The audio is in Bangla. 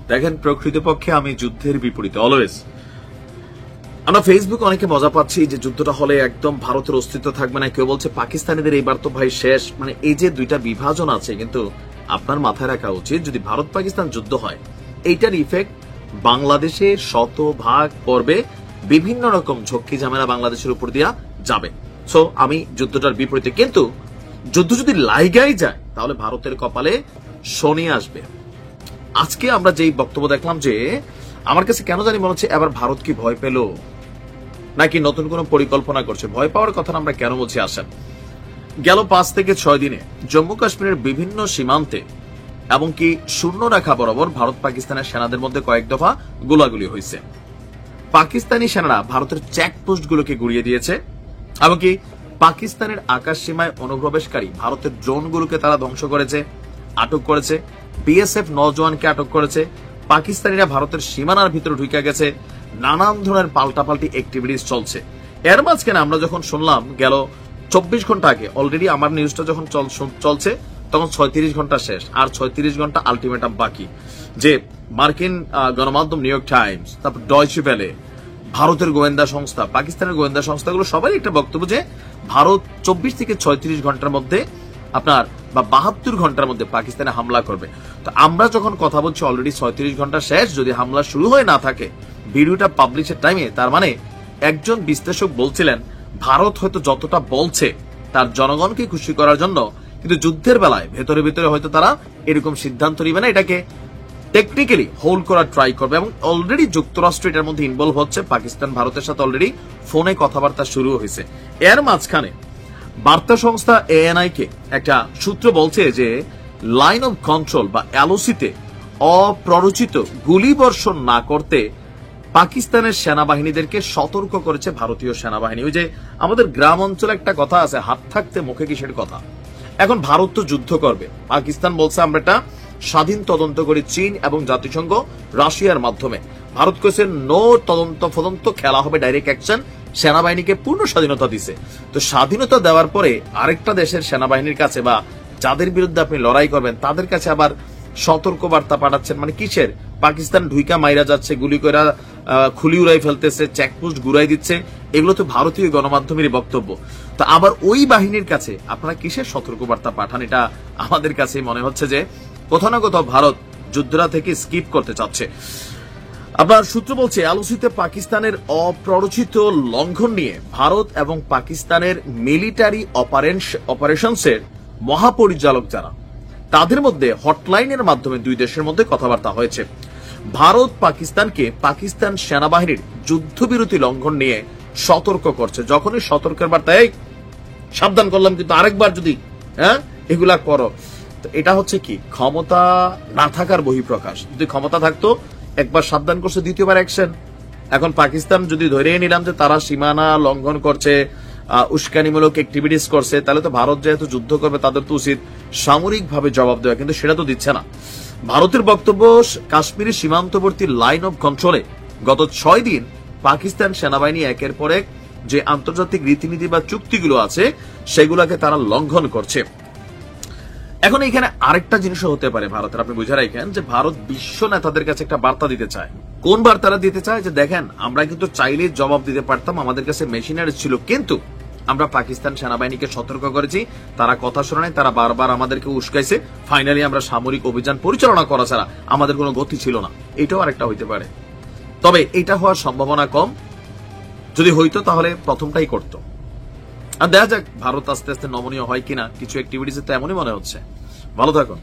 দেখেন, প্রকৃতপক্ষে আমি যুদ্ধের বিপরীতে অলওয়েজ। আমরা ফেসবুকে অনেকে মজা পাচ্ছি যে যুদ্ধটা হলে একদম ভারতের অস্তিত্ব থাকবে না, কেউ বলছে পাকিস্তানিদের এইবার তো ভাই শেষ। মানে এই যে দুইটা বিভাজন আছে, কিন্তু আপনার মাথায় রাখা উচিত যদি ভারত পাকিস্তান যুদ্ধ হয় এইটার ইফেক্ট বাংলাদেশে শতভাগ পড়বে, বিভিন্ন রকম ঝক্কি ঝামেলা বাংলাদেশের উপর দিয়া যাবে। সো আমি যুদ্ধটার বিপরীতে, কিন্তু যুদ্ধ যদি লাইগাই যায় তাহলে ভারতের কপালে শনি আসবে। আজকে আমরা যেই বক্তব্য দেখলাম, যে আমার কাছে কেন জানি মনে হচ্ছে এবার ভারত কি ভয় পেল নাকি নতুন কোন পরিকল্পনা করছে। ভয় পাওয়ার কথা আমরা কেন বলছি আসেন। গেল 5 থেকে 6 দিনে জম্মু কাশ্মীরের বিভিন্ন সীমান্তে এমনকি শূন্য রেখা বরাবর ভারত পাকিস্তানের সেনাদের মধ্যে কয়েক দফা গোলাগুলি হয়েছে। পাকিস্তানি সেনারা ভারতের চেকপোস্ট গুলোকে গুড়িয়ে দিয়েছে, এমনকি পাকিস্তানের আকাশ সীমায় অনুপ্রবেশকারী ভারতের ড্রোনগুলোকে তারা ধ্বংস করেছে, আটক করেছে। বিএসএফ নজওয়ানকে আটক করেছে। পাকিস্তানিরা ভারতের সীমানার ভিতরে ঢুকে গেছে। নানান ধরনের পাল্টাপাল্টি অ্যাক্টিভিটিস চলছে। এর মাঝখানে আমরা যখন শুনলাম গেল 24 ঘন্টা আগে, অলরেডি আমার নিউজটা যখন চলছে তখন 36 ঘন্টা শেষ, আর 36 ঘন্টা আলটিমেটাম বাকি, যে মার্কিন গণমাধ্যম নিউ ইয়র্ক টাইমস, তারপর ডয়চে ভেলে, ভারতের গোয়েন্দা সংস্থা, পাকিস্তানের গোয়েন্দা সংস্থাগুলো সবাই একটা বক্তব্য যে ভারত 24 থেকে 36 ঘন্টার মধ্যে আপনার বা 72 ঘন্টার মধ্যে পাকিস্তানে হামলা করবে। তো আমরা যখন কথা বলছি অলরেডি 36 ঘন্টা শেষ, যদি হামলা শুরু হয়ে না থাকে ভিডিওটা পাবলিশের টাইমে, তার মানে একজন বিশ্লেষক বলছিলেন ভারত হয়তো যতটা বলছে তার জনগণকে খুশি করার জন্য, কিন্তু যুদ্ধের বেলায় ভেতরে ভেতরে হয়তো তারা এরকম সিদ্ধান্ত নিবে না, এটাকে টেকনিক্যালি হোল্ড করার ট্রাই করবে। এবং অলরেডি যুক্তরাষ্ট্র এটার মধ্যে ইনভলভ হচ্ছে। পাকিস্তান ভারতের সাথে অলরেডি ফোনে কথাবার্তা শুরু হয়েছে। এর মাঝখানে বার্তা সংস্থা এএনআই কে একটা সূত্র বলছে যে লাইন অফ কন্ট্রোল বা এলওসিতে অপ্ররোচিত গুলি বর্ষণ না করতে পাকিস্তানের সেনাবাহিনীদেরকে সতর্ক করেছে ভারতীয় সেনাবাহিনী। ওই যে আমাদের গ্রাম অঞ্চলে একটা কথা আছে, হাত থাকতে মুখে কিসের কথা। এখন ভারত তো যুদ্ধ করবে, পাকিস্তান বলছে আমরা একটা স্বাধীন তদন্ত করি চীন এবং জাতিসংঘ রাশিয়ার মাধ্যমে। ভারত কইছে নো তদন্ত খেলা হবে ডাইরেক্ট অ্যাকশন, সেনাবাহিনীকে পূর্ণ স্বাধীনতা দিছে। তো স্বাধীনতা দেওয়ার পরে আরেকটা দেশের সেনাবাহিনীর কাছে বা যাদের বিরুদ্ধে আপনি লড়াই করবেন তাদের কাছে আবার সতর্ক বার্তা পাঠাচ্ছেন, মানে কিসের? পাকিস্তান ঢুইকা মাইরা যাচ্ছে, গুলি করে খুলি উড়াই ফেলতেছে, চেকপোস্ট ঘুরাই দিচ্ছে, এগুলো তো ভারতীয় গণমাধ্যমেরই বক্তব্য। তো আবার ওই বাহিনীর কাছে আপনারা কিসের সতর্ক বার্তা পাঠান? এটা আমাদের কাছে মনে হচ্ছে যে কোথাও না কোথাও ভারত যুদ্ধটা থেকে স্কিপ করতে চাচ্ছে। আপনার সূত্র বলছে এলওসিতে পাকিস্তানের অপ্ররোচিত লঙ্ঘন নিয়ে ভারত এবং পাকিস্তানের মিলিটারি অপারেশনসের মহাপরিচালক যারা, তাদের মধ্যে হটলাইনের মাধ্যমে দুই দেশের মধ্যে কথাবার্তা হয়েছে। ভারত পাকিস্তানকে পাকিস্তান সেনাবাহিনীর যুদ্ধবিরতি লঙ্ঘন নিয়ে সতর্ক করছে। যখনই সতর্কের বার্তায় সাবধান করলাম, কিন্তু আরেকবার যদি এগুলা করো, তো এটা হচ্ছে কি ক্ষমতা না থাকার বহিঃপ্রকাশ। যদি ক্ষমতা থাকতো একবার সাবধান করছে, দ্বিতীয়বার অ্যাকশন। এখন পাকিস্তান যদি ধরে নিলাম যে তারা সীমানা লঙ্ঘন করছে, উস্কানিমূলক অ্যাক্টিভিটিস করছে, তাহলে তো ভারত যেহেতু যুদ্ধ করবে তাদের তো উচিত সামরিকভাবে জবাব দেওয়া, কিন্তু সেটা তো দিচ্ছে না। ভারতের বক্তব্য কাশ্মীরের সীমান্তবর্তী লাইন অফ কন্ট্রোলে গত 6 দিন পাকিস্তান সেনাবাহিনী একের পর এক যে আন্তর্জাতিক রীতিনীতি বা চুক্তিগুলো আছে সেগুলোকে তারা লঙ্ঘন করছে। এখন এখানে আরেকটা জিনিসও হতে পারে ভারতের, আপনি বুঝে রাখেন যে ভারত বিশ্ব নেতাদের কাছে একটা বার্তা দিতে চায়। কোন বার্তাটা দিতে চায়? যে দেখেন আমরা কিন্তু চাইলে জবাব দিতে পারতাম, আমাদের কাছে মেশিনারি ছিল, কিন্তু আমরা পাকিস্তান সেনাবাহিনীকে সতর্ক করেছি, তারা কথা শোনে নাই, তারা বারবার আমাদেরকে উস্কাইছে, ফাইনালি আমরা সামরিক অভিযান পরিচালনা করা ছাড়া আমাদের কোনো গতি ছিল না। এটাও আরেকটা হইতে পারে, তবে এটা হওয়ার সম্ভাবনা কম। যদি হইতো তাহলে প্রথমটাই করতো। আর দেখা যাক ভারত আস্তে আস্তে নমনীয় হয় কিনা, কিছু অ্যাক্টিভিটিস তো এমনই মনে হচ্ছে। ভালো থাকুন।